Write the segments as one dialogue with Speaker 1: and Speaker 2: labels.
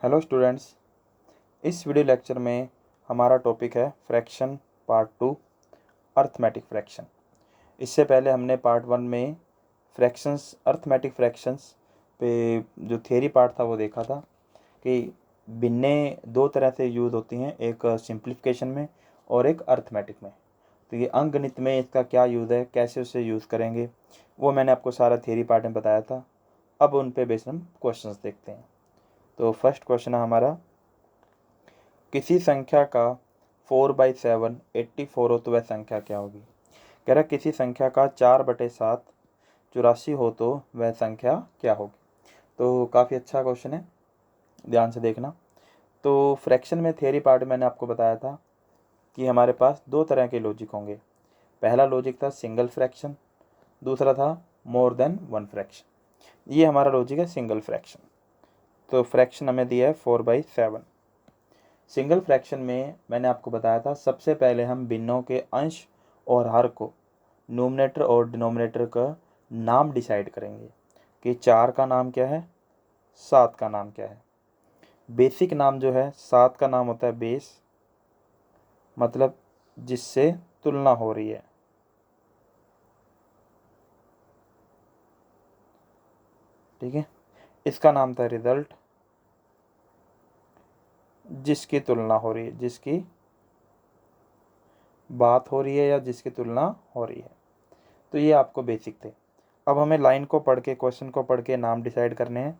Speaker 1: Hello students, इस video lecture में हमारा टॉपिक है फ्रैक्शन पार्ट 2 अर्थमेटिक फ्रैक्शन। इससे पहले हमने पार्ट 1 में फ्रैक्शंस अर्थमेटिक फ्रैक्शंस पे जो थियरी पार्ट था वो देखा था कि भिन्नें दो तरह से यूज़ होती हैं, एक सिंप्लीफिकेशन में और एक अर्थमेटिक में। तो ये अंकगणित में इसका क्या यूज़ है, कैसे उसे यूज़ करेंगे, वो मैंने आपको सारा थियरी पार्ट में बताया था। अब उन पे बेस्ड हम क्वेश्चंस देखते हैं। तो फर्स्ट क्वेश्चन है हमारा, किसी संख्या का 4/7 84 हो तो वह संख्या क्या होगी। कह रहा किसी संख्या का 4/7 84 हो तो वह संख्या क्या होगी। तो काफ़ी अच्छा क्वेश्चन है, ध्यान से देखना। तो फ्रैक्शन में थियरी पार्ट मैंने आपको बताया था कि हमारे पास दो तरह के लॉजिक होंगे। पहला लॉजिक था सिंगल फ्रैक्शन, दूसरा था मोर देन वन फ्रैक्शन। ये हमारा लॉजिक है सिंगल फ्रैक्शन। तो फ्रैक्शन हमें दिया है 4/7। सिंगल फ्रैक्शन में मैंने आपको बताया था सबसे पहले हम भिन्नों के अंश और हर को न्यूमरेटर और डिनोमिनेटर का नाम डिसाइड करेंगे कि 4 का नाम क्या है, 7 का नाम क्या है। बेसिक नाम जो है 7 का नाम होता है बेस, मतलब जिससे तुलना हो रही है। ठीक है, इसका नाम था रिजल्ट, जिसकी तुलना हो रही है, जिसकी बात हो रही है या जिसकी तुलना हो रही है। तो ये आपको बेसिक थे। अब हमें लाइन को पढ़ के, क्वेश्चन को पढ़ के नाम डिसाइड करने हैं।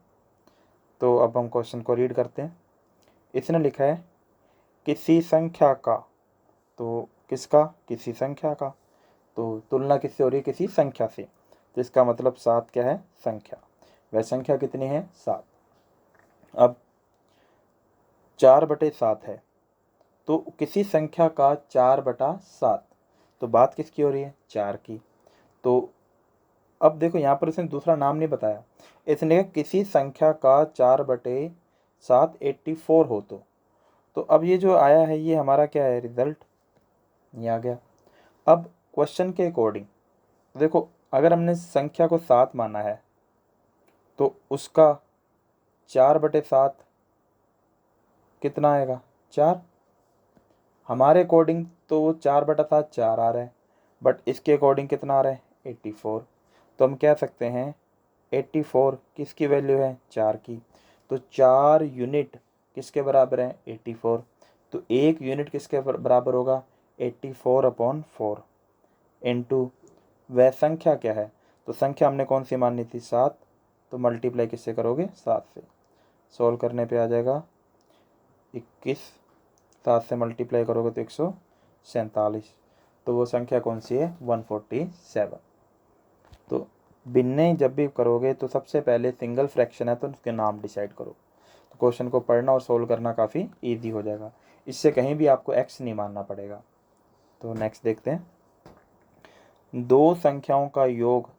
Speaker 1: तो अब हम क्वेश्चन को रीड करते हैं। इसने लिखा है किसी संख्या का, तो किसका, किसी संख्या का। तो तुलना किससे हो रही है, किसी संख्या से। तो इसका मतलब 7 क्या है, संख्या। वह संख्या कितनी है, 7। अब 4/7 है, तो किसी संख्या का 4/7, तो बात किसकी हो रही है, 4 की। तो अब देखो यहाँ पर इसने दूसरा नाम नहीं बताया, इसने किसी संख्या का 4/7 84 हो तो अब ये जो आया है ये हमारा क्या है, रिजल्ट। ये आ गया। अब क्वेश्चन के अकॉर्डिंग देखो, अगर हमने संख्या को 7 माना है तो उसका 4/7 कितना आएगा, 4। हमारे अकॉर्डिंग तो वो 4/7 4 आ रहा है, बट इसके अकॉर्डिंग कितना आ रहा है, 84। तो हम कह सकते हैं 84 किसकी वैल्यू है, 4 की। तो 4 यूनिट किसके बराबर है, 84। तो एक यूनिट किसके बराबर होगा, 84/4 इंटू वह संख्या क्या है। तो संख्या हमने कौन सी माननी थी, 7। तो मल्टीप्लाई किससे करोगे, 7 से। सॉल्व करने पे आ जाएगा 21, 7 से मल्टीप्लाई करोगे तो 147। तो वो संख्या कौन सी है, 147। तो भिन्न जब भी करोगे तो सबसे पहले सिंगल फ्रैक्शन है तो उसके नाम डिसाइड करो। तो क्वेश्चन को पढ़ना और सोल्व करना काफ़ी इजी हो जाएगा, इससे कहीं भी आपको एक्स नहीं मानना पड़ेगा। तो नेक्स्ट देखते हैं, दो संख्याओं का योग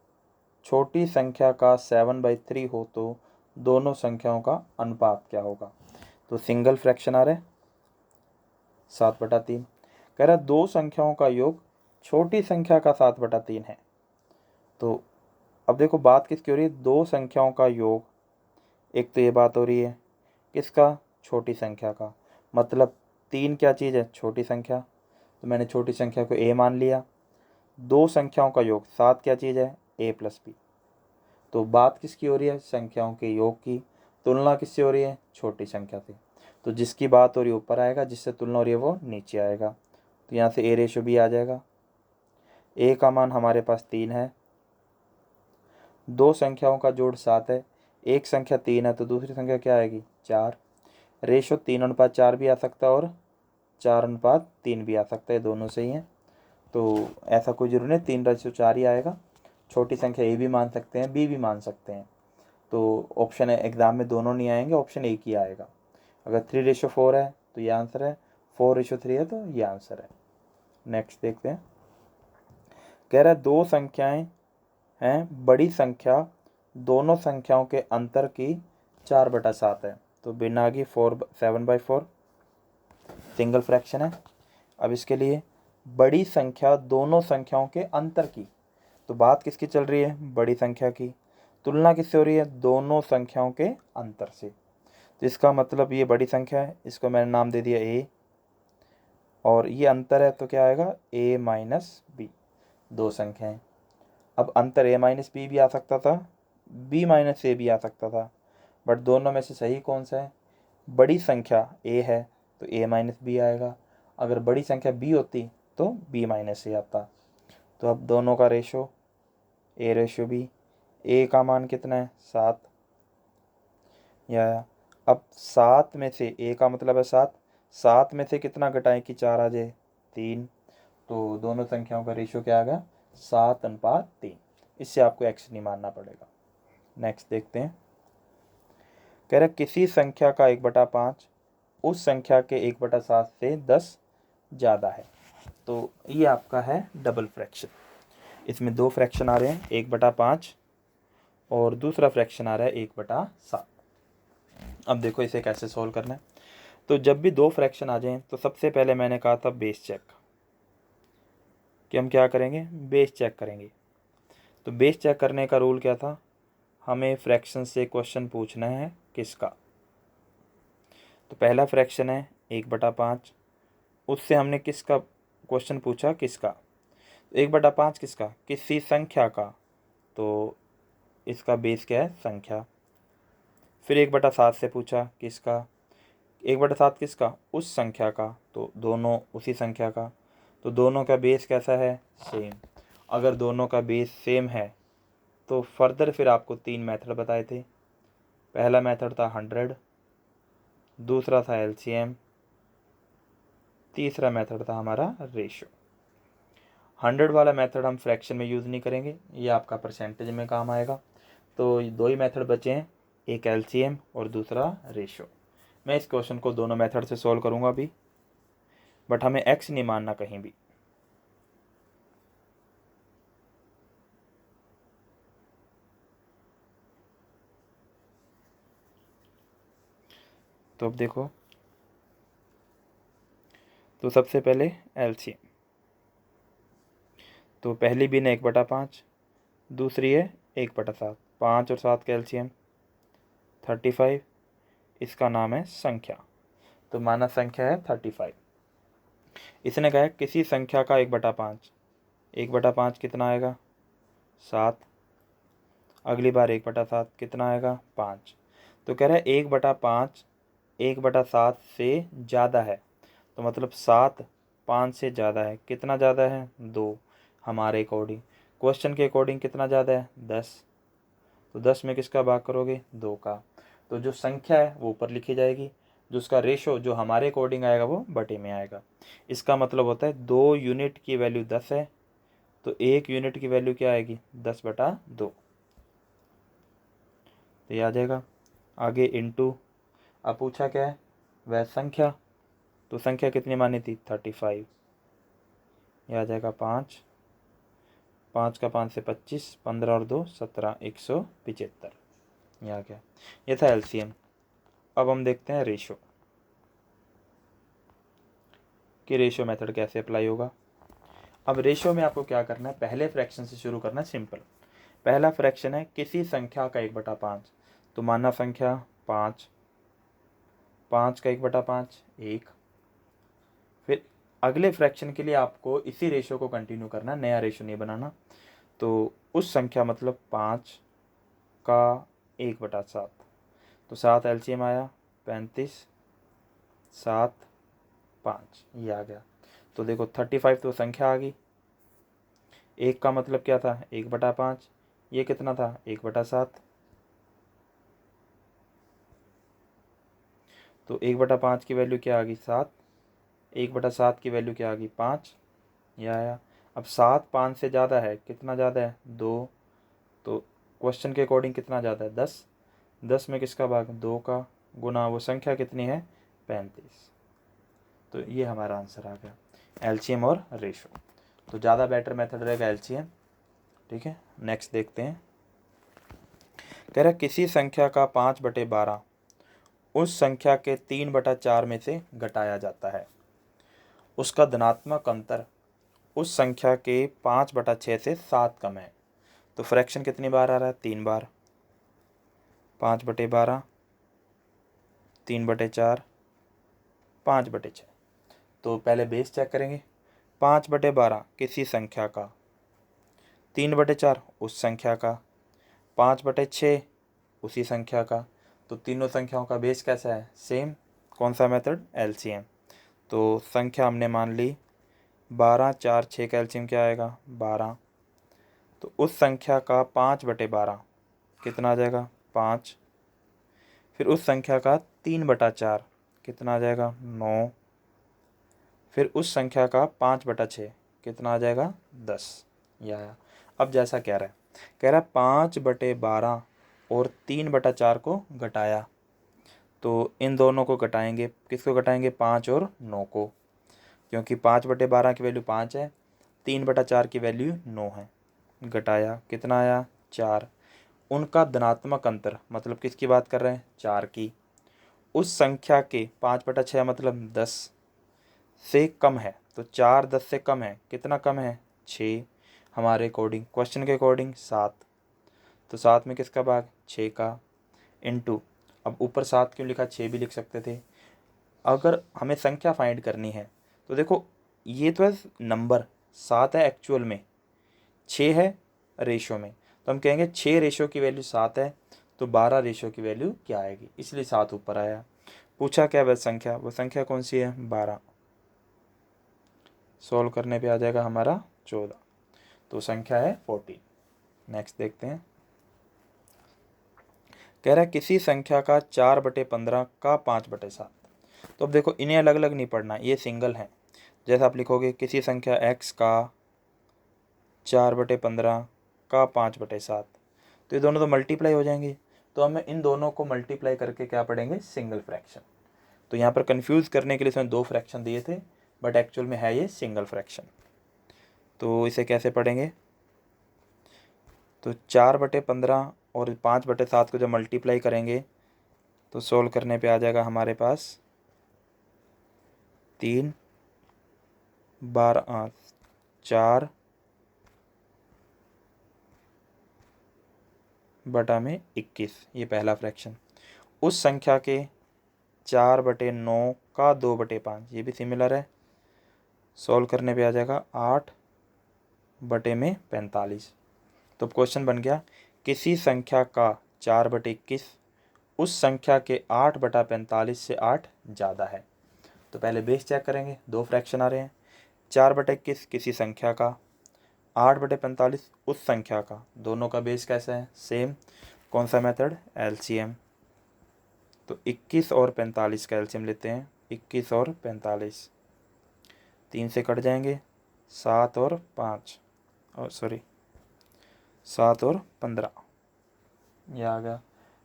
Speaker 1: छोटी संख्या का 7/3 हो तो दोनों संख्याओं का अनुपात क्या होगा। तो सिंगल फ्रैक्शन आ रहा है 7/3, कह रहा है दो संख्याओं का योग छोटी संख्या का 7/3 है। तो अब देखो बात किसकी हो रही है, दो संख्याओं का योग। एक तो ये बात हो रही है किसका, छोटी संख्या का, मतलब 3 क्या चीज़ है, छोटी संख्या। तो मैंने छोटी संख्या को a मान लिया। दो संख्याओं का योग 7 क्या चीज़ है, a+b। तो बात किसकी हो रही है, संख्याओं के योग की। तुलना किससे हो रही है, छोटी संख्या से। तो जिसकी बात हो रही है ऊपर आएगा, जिससे तुलना हो रही है वो नीचे आएगा। तो यहाँ से a/b आ जाएगा। a का मान हमारे पास 3 है, दो संख्याओं का जोड़ 7 है, एक संख्या 3 है तो दूसरी संख्या क्या आएगी, 4। रेशो 3:4 भी आ सकता है और 4:3 भी आ सकता है, दोनों सही हैं। तो ऐसा कोई जरूरी नहीं 3:4 ही आएगा। छोटी संख्या a भी मान सकते हैं, b भी मान सकते हैं। तो ऑप्शन एग्ज़ाम में दोनों नहीं आएंगे, ऑप्शन एक ही आएगा। अगर 3:4 है तो ये आंसर है, 4:3 है तो ये आंसर है। नेक्स्ट देखते हैं, कह रहा है दो संख्याएं हैं, बड़ी संख्या दोनों संख्याओं के अंतर की 4/7 है। तो बिना की 7/4 सिंगल फ्रैक्शन है। अब इसके लिए बड़ी संख्या दोनों संख्याओं के अंतर की, तो बात किसकी चल रही है, बड़ी संख्या की। तुलना किससे हो रही है, दोनों संख्याओं के अंतर से। तो तो इसका मतलब ये बड़ी संख्या है, इसको मैंने नाम दे दिया ए, और ये अंतर है तो क्या आएगा a माइनस बी, दो संख्याएं। अब अंतर a माइनस बी भी आ सकता था, b माइनस ए भी आ सकता था, बट दोनों में से सही कौन सा है? बड़ी संख्या a है तो a माइनस बी आएगा, अगर बड़ी संख्या b होती तो b माइनस ए आता। तो अब दोनों का ratio a ratio b, a का मान कितना है 7, या अब 7 में से a का मतलब है 7, 7 में से कितना घटाएं कि 4 आ जाए 3, तो दोनों संख्याओं का रेशो क्या आ गया 7:3। इससे आपको x नहीं मानना पड़ेगा। नेक्स्ट देखते हैं, कह रहा किसी संख्या का 1/5 उस संख्या के 1/7 से 10 ज़्यादा है। तो ये आपका है डबल फ्रैक्शन। इसमें दो फ्रैक्शन आ रहे हैं, 1/5 और दूसरा फ्रैक्शन आ रहा है 1/7। अब देखो इसे कैसे सॉल्व करना है। तो जब भी दो फ्रैक्शन आ जाएं तो सबसे पहले मैंने कहा था बेस चेक, कि हम क्या करेंगे बेस चेक करेंगे। तो बेस चेक करने का रूल क्या था, हमें फ्रैक्शन से क्वेश्चन पूछना है किसका। तो पहला फ्रैक्शन है 1/5, उससे हमने किसका क्वेश्चन पूछा किसका, तो 1/5 किसका किसी संख्या का, तो इसका बेस क्या है संख्या। फिर 1/7 से पूछा किसका, 1/7 किसका उस संख्या का, तो दोनों उसी संख्या का, तो दोनों का बेस कैसा है सेम। अगर दोनों का बेस सेम है तो फर्दर फिर आपको 3 मेथड बताए थे। पहला मेथड था 100, दूसरा था एलसीएम, तीसरा मेथड था हमारा रेशो। 100 वाला मेथड हम फ्रैक्शन में यूज़ नहीं करेंगे, ये आपका परसेंटेज में काम आएगा। तो दो ही मेथड बचे हैं, एक एलसीएम और दूसरा रेशो। मैं इस क्वेश्चन को दोनों मेथड से सॉल्व करूँगा अभी, बट हमें एक्स नहीं मानना कहीं भी। तो अब देखो, तो सबसे पहले एलसीएम, तो पहली भी ने 1/5, दूसरी है 1/7, 5 और 7 का एलसीएम 35, इसका नाम है संख्या, तो माना संख्या है 35। इसने कहा है किसी संख्या का 1/5, 1/5 कितना आएगा 7, अगली बार 1/7 कितना आएगा 5। तो कह रहा है 1/5 1/7 से ज़्यादा है, तो मतलब 7 5 से ज़्यादा है, कितना ज़्यादा है 2, हमारे अकॉर्डिंग। क्वेश्चन के अकॉर्डिंग कितना ज़्यादा है 10, तो 10 में किसका भाग करोगे 2 का, तो जो संख्या है वो ऊपर लिखी जाएगी, जो उसका रेशो जो हमारे अकॉर्डिंग आएगा वो बटे में आएगा। इसका मतलब होता है 2 यूनिट की वैल्यू 10 है, तो 1 यूनिट की वैल्यू क्या आएगी 10/2, तो ये आ जाएगा। आगे इनटू, अब पूछा क्या है वह संख्या, तो संख्या कितनी मानी थी 35, ये आ जाएगा 5, 5 का 5 से 25, 15 और 2 17, 175, ये आ गया। ये था एलसीएम। अब हम देखते हैं रेशो, कि रेशो मेथड कैसे अप्लाई होगा। अब रेशो में आपको क्या करना है, पहले फ्रैक्शन से शुरू करना है, सिंपल। पहला फ्रैक्शन है किसी संख्या का 1/5, तो माना संख्या 5, 5 का 1/5 1। फिर अगले फ्रैक्शन के लिए आपको इसी रेशो को कंटिन्यू करना, नया रेशो नहीं बनाना। तो उस संख्या मतलब 5 का 1/7, तो 7 एलसीएम आया 35, 7 5, ये आ गया। तो देखो 35 तो संख्या आ गई, 1 का मतलब क्या था 1/5, ये कितना था 1/7, तो 1/5 की वैल्यू क्या आ गई 7, 1/7 की वैल्यू क्या आ गई 5, ये आया। अब 7 5 से ज़्यादा है, कितना ज़्यादा है 2, तो क्वेश्चन के अकॉर्डिंग कितना ज़्यादा है 10, 10 में किसका भाग 2 का, गुना वो संख्या कितनी है 35। तो ये हमारा आंसर आ गया, एलसीएम और रेशो। तो ज़्यादा बेटर मेथड रहेगा एलसीएम। ठीक है, नेक्स्ट देखते हैं। कह रहा किसी संख्या का 5/12 उस संख्या के 3/4 में से घटाया जाता है, उसका धनात्मक अंतर उस संख्या के 5/6 से 7 कम है। तो फ्रैक्शन कितनी बार आ रहा है 3 बार, 5/12 3/4, 5/6। तो पहले बेस चेक करेंगे। 5/12 किसी संख्या का, 3/4 उस संख्या का, 5/6 उसी संख्या का। तो तीनों संख्याओं का बेस कैसा है? सेम। कौन सा मेथड? एलसीएम। तो संख्या हमने मान ली 12, 4, 6 का एलसीएम क्या आएगा? 12। तो उस संख्या का 5/12 कितना आ जाएगा? 5। फिर उस संख्या का 3/4 कितना आ जाएगा? 9। फिर उस संख्या का 5/6 कितना आ जाएगा? 10। यह आया। अब जैसा कह रहा है, कह रहा है 5/12 और 3/4 को घटाया। तो इन दोनों को घटाएंगे। किसको घटाएंगे? 5 और 9 को, क्योंकि 5/12 की वैल्यू 5 है, 3/4 की वैल्यू 9 है। घटाया, कितना आया? 4। उनका धनात्मक अंतर, मतलब किसकी बात कर रहे हैं? 4 की। उस संख्या के 5/6 मतलब 10 से कम है। तो 4 10 से कम है। कितना कम है? 6। हमारे अकॉर्डिंग, क्वेश्चन के अकॉर्डिंग 7। तो 7 में किसका भाग? 6 का। इनटू, अब ऊपर 7 क्यों लिखा? 6 भी लिख सकते थे। अगर हमें संख्या फाइंड करनी है तो देखो, ये तो है नंबर, 7 है एक्चुअल में, 6 है रेशो में। तो हम कहेंगे 6 रेशो की वैल्यू 7 है, तो 12 रेशो की वैल्यू क्या आएगी? इसलिए 7 ऊपर आया। पूछा क्या वह संख्या? वो संख्या कौन सी है? 12। सॉल्व करने पे आ जाएगा हमारा 14। तो संख्या है 14। नेक्स्ट देखते हैं। कह रहा है किसी संख्या का 4/15 का 5/7। तो अब देखो, इन्हें अलग अलग नहीं पढ़ना, ये सिंगल है। जैसे आप लिखोगे किसी संख्या x का 4/15 का 5/7, तो ये दोनों तो मल्टीप्लाई हो जाएंगे। तो हमें इन दोनों को मल्टीप्लाई करके क्या पढ़ेंगे? Single fraction. तो यहाँ पर कंफ्यूज करने के लिए इसमें 2 फ्रैक्शन दिए थे, बट एक्चुअल में है ये सिंगल फ्रैक्शन। तो इसे कैसे पढ़ेंगे? तो 4/15 और 5/7 को जब मल्टीप्लाई करेंगे तो सोल्व करने पे आ जाएगा हमारे पास 3 12 4 बटा में 21। ये पहला फ्रैक्शन। उस संख्या के 4/9 का 2/5, ये भी सिमिलर है। सॉल्व करने पे आ जाएगा 8/45। तो क्वेश्चन बन गया, किसी संख्या का 4/21 उस संख्या के 8/45 से 8 ज़्यादा है। तो पहले बेस चेक करेंगे। 2 फ्रैक्शन आ रहे हैं। 4/21 किसी संख्या का, 8/45 उस संख्या का। दोनों का बेस कैसा है? सेम। कौन सा मेथड? एलसीएम। तो 21 और 45 का एलसीएम लेते हैं। 21 और 45 3 से कट जाएंगे। 7 और 5, और सॉरी 7 और 15, ये आ गया।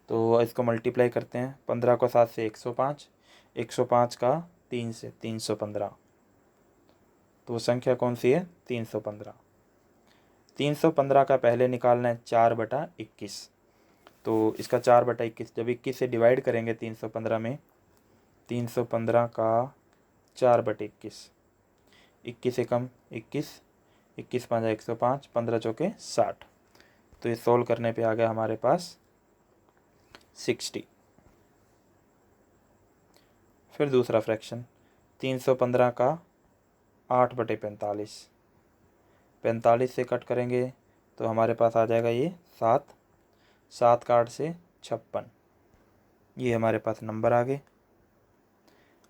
Speaker 1: तो इसको मल्टीप्लाई करते हैं। 15 को 7 से 105, 105 का 3 से 315। तो वो संख्या कौन सी है? 315। 315 का पहले निकालना है 4/21। तो इसका 4/21 जब 21 से डिवाइड करेंगे 315 में, 315 का 4/21, 21 से कम 21, 21 5 105, 15 चौके 60। तो ये सोल्व करने पे आ गया हमारे पास 60। फिर दूसरा फ्रैक्शन, 315 का 8/45, 45 से कट करेंगे तो हमारे पास आ जाएगा ये 7, 7 का 8 से 56। ये हमारे पास नंबर आ गए।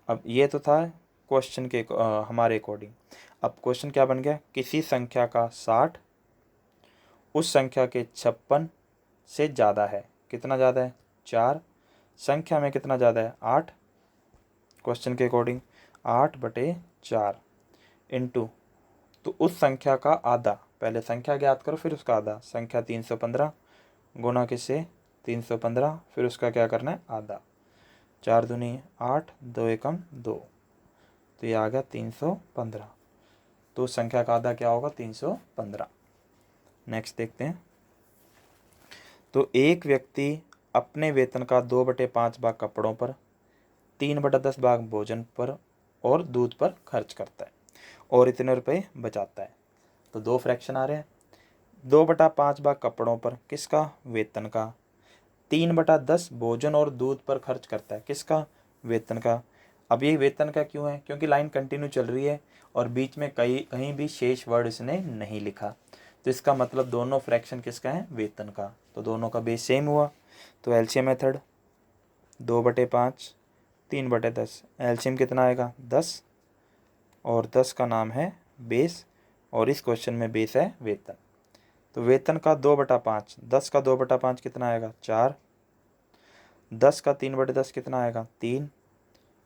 Speaker 1: अब ये तो था क्वेश्चन के हमारे अकॉर्डिंग। अब क्वेश्चन क्या बन गया? किसी संख्या का 60 उस संख्या के 56 से ज़्यादा है। कितना ज़्यादा है? 4। संख्या में कितना ज़्यादा है? 8। क्वेश्चन के अकॉर्डिंग 8/4 इंटू, तो उस संख्या का आधा। पहले संख्या ज्ञात करो फिर उसका आधा। संख्या 315 गुणा किससे? 315, फिर उसका क्या करना है? आधा। 4 दूनी 8, 2 एकम 2। तो ये आ गया 315। तो उस संख्या का आधा क्या होगा? 315। नेक्स्ट देखते हैं। तो एक व्यक्ति अपने वेतन का 2/5 भाग कपड़ों पर, 3/10 भाग भोजन पर और दूध पर खर्च करता है और इतने रुपए बचाता है। तो 2 फ्रैक्शन आ रहे हैं। 2/5 भाग कपड़ों पर, किसका? वेतन का। 3/10 भोजन और दूध पर खर्च करता है। किसका? वेतन का। अब ये वेतन का क्यों है? क्योंकि लाइन कंटिन्यू चल रही है और बीच में कहीं भी शेष वर्ड इसने नहीं लिखा, तो इसका मतलब दोनों फ्रैक्शन किसका है? वेतन का। तो दोनों का बेस सेम हुआ। तो एलसीएम मेथड 2/5 3/10, एलसीएम कितना आएगा? 10, और 10 का नाम है बेस, और इस क्वेश्चन में बेस है वेतन। तो वेतन का 2/5, 10 का 2/5 कितना आएगा? 4, 10 का 3/10 कितना आएगा? 3।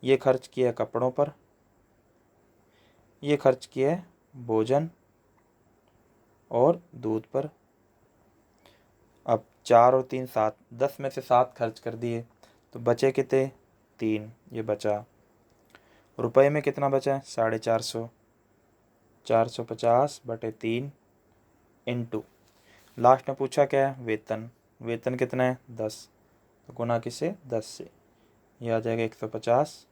Speaker 1: ये खर्च किया है कपड़ों पर, ये खर्च किया है भोजन और दूध पर। अब 4 और 3 7, 10 में से 7 खर्च कर दिए, तो बचे कितने? 3। ये बचा। रुपए में कितना बचा है? 450, 450/3 इंटू, लास्ट में पूछा क्या है? वेतन। वेतन कितना है? 10, तो गुना किससे? 10 से। ये आ जाएगा 150,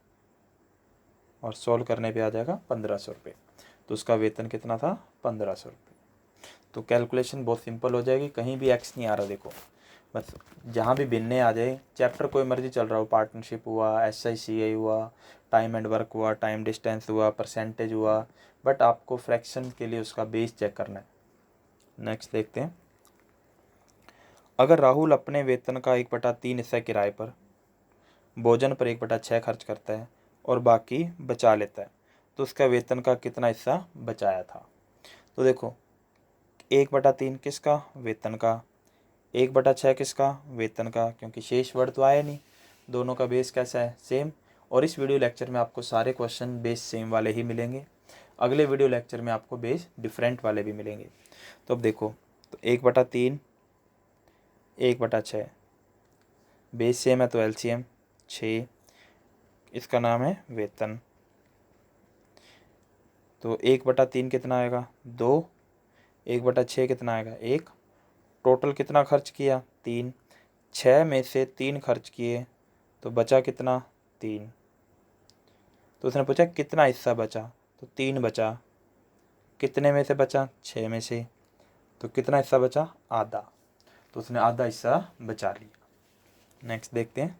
Speaker 1: और सोल्व करने पे आ जाएगा 1500 रुपये। तो उसका वेतन कितना था? 1500 रुपये। तो कैलकुलेशन बहुत सिंपल हो जाएगी, कहीं भी एक्स नहीं आ रहा। देखो बस जहाँ भी भिन्ने आ जाए, चैप्टर कोई मर्जी चल रहा हो, पार्टनरशिप हुआ, SICI हुआ, टाइम एंड वर्क हुआ, टाइम डिस्टेंस हुआ, परसेंटेज हुआ, बट आपको फ्रैक्शन के लिए उसका बेस चेक करना है। नेक्स्ट देखते हैं। अगर राहुल अपने वेतन का 1/3 हिस्सा किराए पर, भोजन पर 1/6 खर्च करता है और बाकी बचा लेता है, तो उसका वेतन का कितना हिस्सा बचाया था? तो देखो 1/3 किसका? वेतन का। 1/6 किसका? वेतन का, क्योंकि शेष वर्ड तो आया नहीं। दोनों का बेस कैसा है? सेम। और इस वीडियो लेक्चर में आपको सारे क्वेश्चन बेस सेम वाले ही मिलेंगे। अगले वीडियो लेक्चर में आपको बेस डिफरेंट वाले भी मिलेंगे। तो अब देखो, तो 1/3 1/6, बेस सेम है तो एलसीएम 6, इसका नाम है वेतन। तो 1/3 कितना आएगा? 2, 1/6 कितना आएगा? 1। टोटल कितना खर्च किया? 3। 6 में से 3 खर्च किए, तो बचा कितना? 3। तो उसने पूछा कितना हिस्सा बचा, तो 3 बचा। कितने में से बचा? 6 में से। तो कितना हिस्सा बचा? आधा। तो उसने आधा हिस्सा बचा लिया। नेक्स्ट देखते हैं।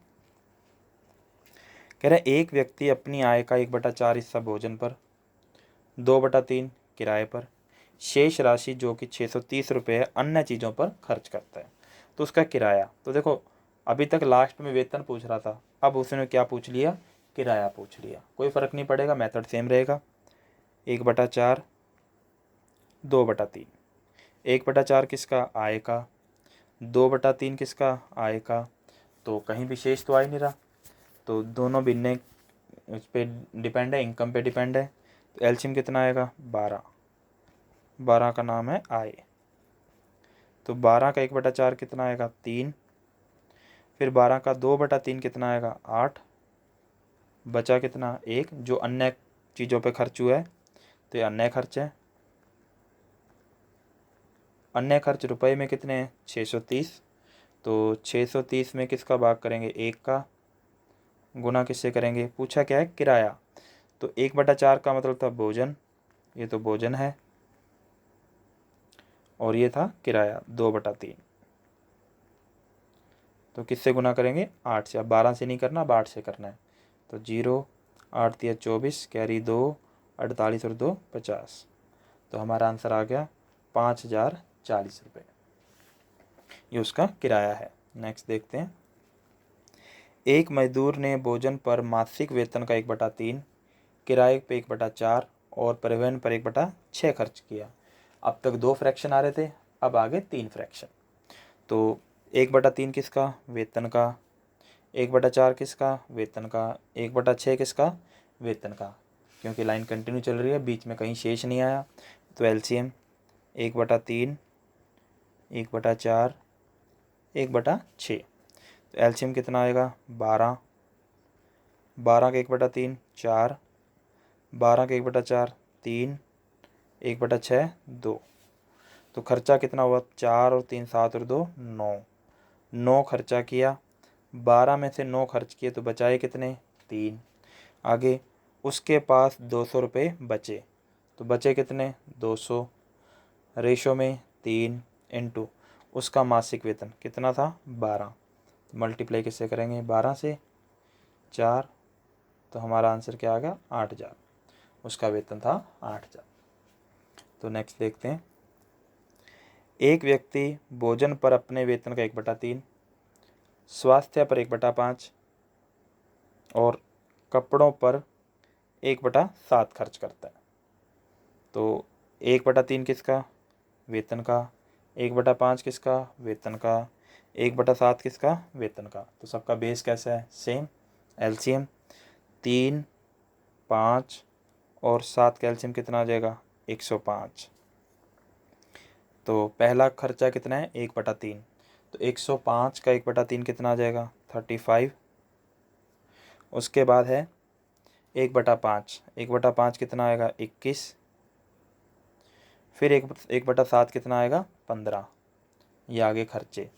Speaker 1: कह रहे एक व्यक्ति अपनी आय का 1/4 हिस्सा भोजन पर, 2/3 किराए पर, शेष राशि जो कि 630 रुपये है अन्य चीज़ों पर खर्च करता है। तो उसका किराया, तो देखो अभी तक लास्ट में वेतन पूछ रहा था, अब उसने क्या पूछ लिया? किराया पूछ लिया। कोई फ़र्क नहीं पड़ेगा, मेथड सेम रहेगा। 1/4 2/3, 1/4 किसका? आय का। 2/3 किसका? आय का। तो कहीं भी शेष तो आ ही नहीं रहा, तो दोनों भिन्ने उस पर डिपेंड है, इनकम पे डिपेंड है। तो एलसीएम कितना आएगा? 12। 12 का नाम है आय। तो 12 का 1/4 कितना आएगा? 3। फिर 12 का 2/3 कितना आएगा? 8। बचा कितना? 1, जो अन्य चीज़ों पे खर्च हुआ है, तो ये अन्य खर्च है। अन्य खर्च रुपए में कितने हैं? 630। तो 630 में किसका भाग करेंगे? 1 का। गुना किससे करेंगे? पूछा क्या है? किराया। तो 1/4 का मतलब था भोजन, ये तो भोजन है, और ये था किराया 2/3। तो किससे गुना करेंगे? 8 से। अब 12 से नहीं करना, अब 8 से करना है। तो 0, 8 तिया 24, कैरी 2, 48 और 2 50। तो हमारा आंसर आ गया 5040 रुपये। ये उसका किराया है। नेक्स्ट देखते हैं। एक मजदूर ने भोजन पर मासिक वेतन का 1/3, किराए पे 1/4 और परिवहन पर 1/6 खर्च किया। अब तक 2 फ्रैक्शन आ रहे थे, अब आगे 3 फ्रैक्शन। तो 1/3 किसका? वेतन का। 1/4 किसका? वेतन का। 1/6 किसका? वेतन का। क्योंकि लाइन कंटिन्यू चल रही है, बीच में कहीं शेष नहीं आया, तो एलसीएम 1/3 1/4 1/6। तो एलसीएम कितना आएगा? 12। 12 का 1/3 4, 12 का 1/4 3, 1/6 2। तो खर्चा कितना हुआ? 4 और 3 7 और 2 9। 9 खर्चा किया, 12 में से 9 खर्च किए, तो बचाए कितने? 3। आगे उसके पास 200 रुपये बचे, तो बचे कितने? 200। रेशो में 3 इंटू उसका मासिक वेतन कितना था? 12। तो मल्टीप्लाई किससे करेंगे, 12 से 4, तो हमारा आंसर क्या आ गया, 8,000। उसका वेतन था 8,000। तो नेक्स्ट देखते हैं। एक व्यक्ति भोजन पर अपने वेतन का 1/3, स्वास्थ्य पर 1/5 और कपड़ों पर 1/7 खर्च करता है। तो 1/3 किसका, वेतन का, 1/5 किसका, वेतन का, 1/7 किसका, वेतन का। तो सबका बेस कैसा है, सेम। एलसीएम 3, 5 और 7 का एलसीएम कितना आ जाएगा, 105। तो पहला खर्चा कितना है, 1/3, तो 105 का 1/3 कितना आ जाएगा, 35। उसके बाद है 1/5, 1/5 कितना आएगा, 21। फिर 1/7 कितना आएगा, 15। ये आगे खर्चे।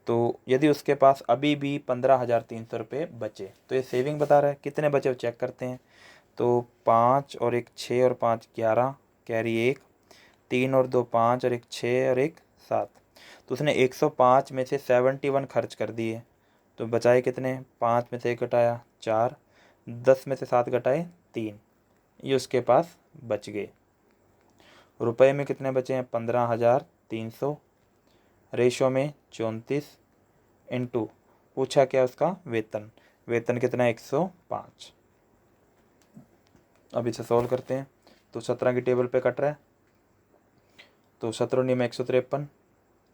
Speaker 1: तो यदि उसके पास अभी भी 15,300 रुपये बचे, तो ये सेविंग बता रहा है। कितने बचे वो चेक करते हैं। तो 5 और 1 6 और 5 11, कैरी 1, 3 और 2 5 और 1 6 और 1 7। तो उसने 105 में से 71 खर्च कर दिए। तो बचाए कितने, 5 में से 1 घटाया 4, 10 में से 7 घटाए 3, ये उसके पास बच गए। रुपए में कितने बचे हैं, 15,300, रेशो में 34, इंटू पूछा क्या उसका वेतन, वेतन कितना है, 105। अब इसे सॉल्व करते हैं। तो 17 की टेबल पे कट रहा है, तो 17 में 153,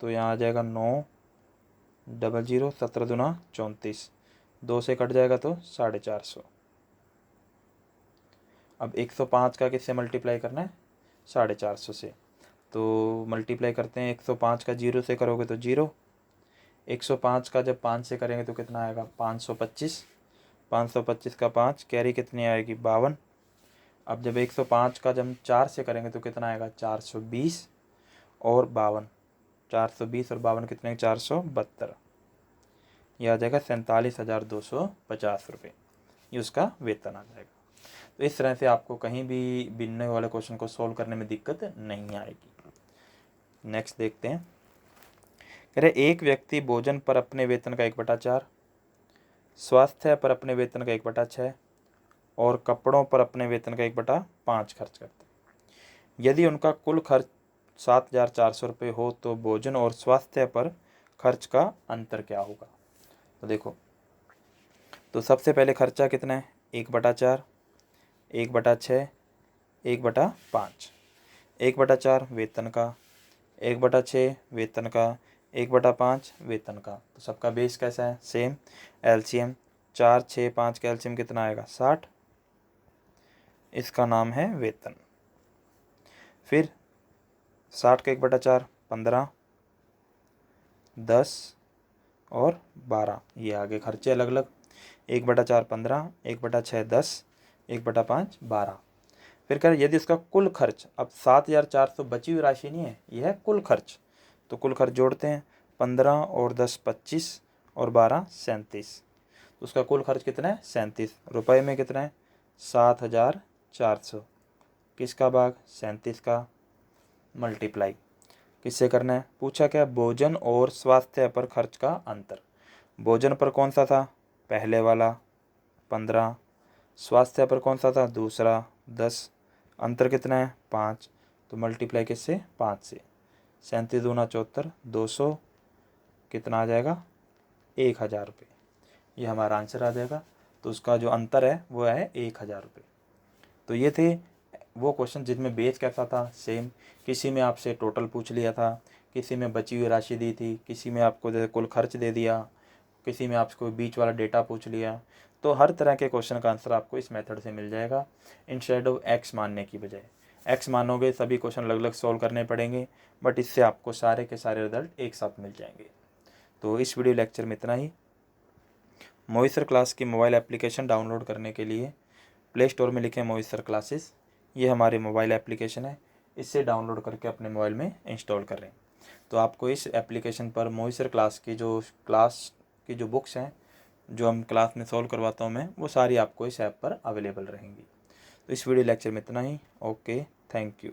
Speaker 1: तो यहाँ आ जाएगा 900, 17 दूना 34, 2 से कट जाएगा तो 450। अब 105 का किससे मल्टीप्लाई करना है, 450 से। तो मल्टीप्लाई करते हैं, 105 का 0 से करोगे तो 0, 105 का जब 5 से करेंगे तो कितना आएगा, 525, 525 का 5, कैरी कितनी आएगी, 52। अब जब 105 का जब हम 4 से करेंगे तो कितना आएगा, 420 और 52, 420 और 52 कितने, 472। यह आ जाएगा 47,250 रुपये, ये उसका वेतन आ जाएगा। तो इस तरह से आपको कहीं भी बिनने वाले क्वेश्चन को सोल्व करने में दिक्कत नहीं आएगी। नेक्स्ट देखते हैं। कह रहे एक व्यक्ति भोजन पर अपने वेतन का 1/4, स्वास्थ्य पर अपने वेतन का 1/6 और कपड़ों पर अपने वेतन का 1/5 खर्च करते हैं। यदि उनका कुल खर्च 7,400 रुपये हो तो भोजन और स्वास्थ्य पर खर्च का अंतर क्या होगा। तो देखो, तो सबसे पहले खर्चा कितना है, 1/4, 1/6, 1/5। 1/4 वेतन का, 1/6 वेतन का, 1/5 वेतन का। तो सबका बेस कैसा है, सेम। एलसीएम 4 6 5 का एलसीएम कितना आएगा, 60। इसका नाम है वेतन। फिर 60 का 1/4 15, 10 और 12, ये आगे खर्चे अलग अलग। 1/4 15, 1/6 10, 1/5 12। फिर कह रहे यदि उसका कुल खर्च, अब 7,400 बची हुई राशि नहीं है, यह है कुल खर्च। तो कुल खर्च जोड़ते हैं, 15 और 10 25 और 12 37। तो उसका कुल खर्च कितना है, 37। रुपए में कितना है, 7,400। किसका भाग, 37 का, मल्टीप्लाई किससे करना है, पूछा क्या, भोजन और स्वास्थ्य पर खर्च का अंतर। भोजन पर कौन सा था, पहले वाला 15, स्वास्थ्य पर कौन सा था, दूसरा 10, अंतर कितना है, 5। तो मल्टीप्लाई किससे, 5 से। 37 दूना 74, 200 कितना आ जाएगा, 1,000 रुपये। ये हमारा आंसर आ जाएगा। तो उसका जो अंतर है वो है 1,000 रुपये। तो ये थे वो क्वेश्चन जिसमें बेस कैसा था, सेम। किसी में आपसे टोटल पूछ लिया था, किसी में बची हुई राशि दी थी, किसी में आपको कुल खर्च दे दिया, किसी में आपको बीच वाला डेटा पूछ लिया। तो हर तरह के क्वेश्चन का आंसर आपको इस मेथड से मिल जाएगा, इंस्टेड ऑफ एक्स मानने की बजाय। एक्स मानोगे सभी क्वेश्चन अलग अलग सॉल्व करने पड़ेंगे, बट इससे आपको सारे के सारे रिजल्ट एक साथ मिल जाएंगे। तो इस वीडियो लेक्चर में इतना ही। मोइसर क्लास की मोबाइल एप्लीकेशन डाउनलोड करने के लिए प्ले स्टोर में लिखें मोइसर क्लासेस। ये हमारी मोबाइल एप्लीकेशन है, इससे डाउनलोड करके अपने मोबाइल में इंस्टॉल कर रहे हैं। तो आपको इस एप्लीकेशन पर मोइसर क्लास की जो बुक्स हैं, जो हम क्लास में सॉल्व करवाता हूँ मैं, वो सारी आपको इस ऐप पर अवेलेबल रहेंगी। तो इस वीडियो लेक्चर में इतना ही। Okay, thank you.